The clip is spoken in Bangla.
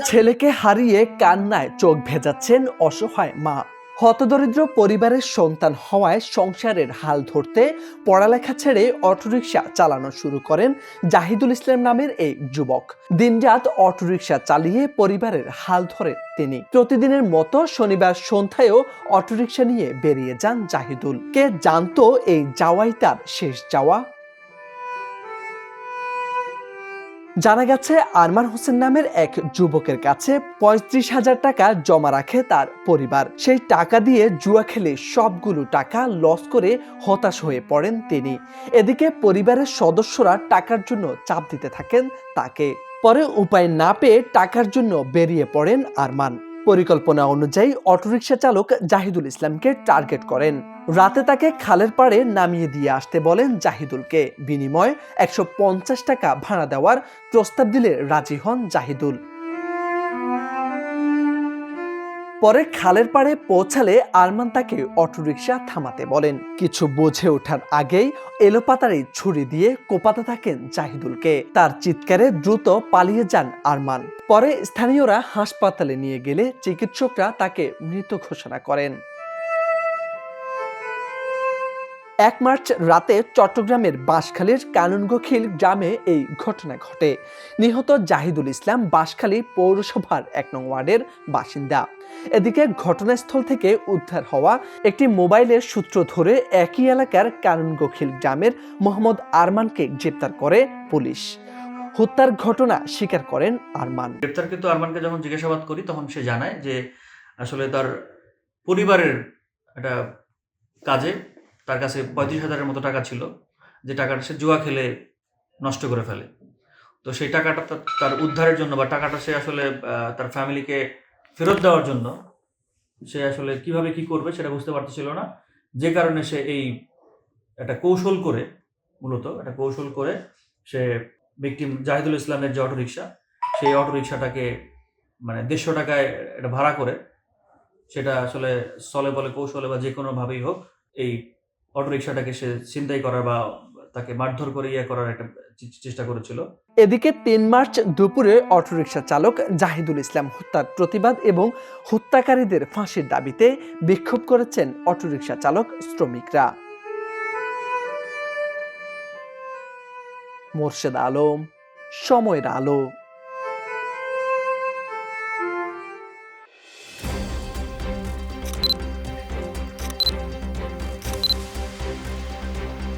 ছেলেকে হারিয়ে কান্নায় চোখ ভেজাচ্ছেন অসহায় মা। হতদরিদ্র পরিবারের সন্তান হওয়ায় সংসারের হাল ধরতে পড়ালেখা ছেড়ে অটোরিকশা চালানো শুরু করেন জাহিদুল ইসলাম নামের এই যুবক। দিনরাত অটোরিকশা চালিয়ে পরিবারের হাল ধরেন তিনি। প্রতিদিনের মতো শনিবার সন্ধ্যায়ও অটোরিকশা নিয়ে বেরিয়ে যান জাহিদুল। কে জানতো এই যাওয়াই তার শেষ যাওয়া? জানা গেছে আরমান হোসেন নামের এক যুবকের কাছে ৩৫,০০০ টাকা জমা রাখে তার পরিবার। সেই টাকা দিয়ে জুয়া খেলে সবগুলো টাকা লস করে হতাশ হয়ে পড়েন তিনি। এদিকে পরিবারের সদস্যরা টাকার জন্য চাপ দিতে থাকেন তাকে। পরে উপায় না পেয়ে টাকার জন্য বেরিয়ে পড়েন আরমান। পরিকল্পনা অনুযায়ী অটোরিকশা চালক জাহিদুল ইসলামকে টার্গেট করেন। রাতে তাকে খালের পাড়ে নামিয়ে দিয়ে আসতে বলেন জাহিদুলকে। বিনিময়ে ১৫০ টাকা ভাড়া দেওয়ার প্রস্তাব দিলে রাজি হন জাহিদুল। পরে খালের পাড়ে পৌঁছালে আরমান তাকে অটোরিকশা থামাতে বলেন। কিছু বুঝে ওঠার আগেই এলোপাতাড়ি ছুরি দিয়ে কোপাতে থাকেন জাহিদুলকে। তার চিৎকারে দ্রুত পালিয়ে যান আরমান। পরে স্থানীয়রা হাসপাতালে নিয়ে গেলে চিকিৎসকরা তাকে মৃত ঘোষণা করেন। ১ মার্চ রাতে চট্টগ্রামের বাঁশখালীর কানুনগোখিল গ্রামে এই ঘটনা ঘটে। নিহত জাহিদুল ইসলাম বাঁশখালী পৌরসভার ১ নং ওয়ার্ডের বাসিন্দা। এদিকে ঘটনাস্থল থেকে উদ্ধার হওয়া একটি মোবাইলের সূত্র ধরে একই এলাকার কানুনগোখিল গ্রামের মোহাম্মদ আরমানকে গ্রেপ্তার করে পুলিশ। হত্যার ঘটনা স্বীকার করেন আরমান। গ্রেপ্তারকৃত আরমানকে যখন জিজ্ঞাসাবাদ করি তখন সে জানায় যে আসলে তার পরিবারের একটা কাজে তার কাছে ৩৫,০০০-এর মতো টাকা ছিল, যে টাকাটা সে জুয়া খেলে নষ্ট করে ফেলে। তো সেই টাকাটা তার উদ্ধারের জন্য বা টাকাটা সে আসলে তার ফ্যামিলিকে ফেরত দেওয়ার জন্য সে আসলে কিভাবে কি করবে সেটা বুঝতে পারতেছিল না। যে কারণে সে একটা কৌশল করে সে ভিকটিম জাহিদুল ইসলামের যে অটোরিকশা, সেই অটোরিকশাটাকে মানে ১৫০ টাকায় এটা ভাড়া করে, সেটা আসলে ছলে বলে কৌশলে বা যে কোনোভাবেই হোক এই অটোরিকশাটাকে সে ছিনতাই করার বা তাকে মারধর করে করার একটা চেষ্টা করেছিল। এদিকে ৩ মার্চ দুপুরে অটোরিকশা চালক জাহিদুল ইসলাম হত্যার প্রতিবাদ এবং হত্যাকারীদের ফাঁসির দাবিতে বিক্ষোভ করেছেন অটোরিকশা চালক শ্রমিকরা। মোর্শেদ আলম, সময়ের আলো।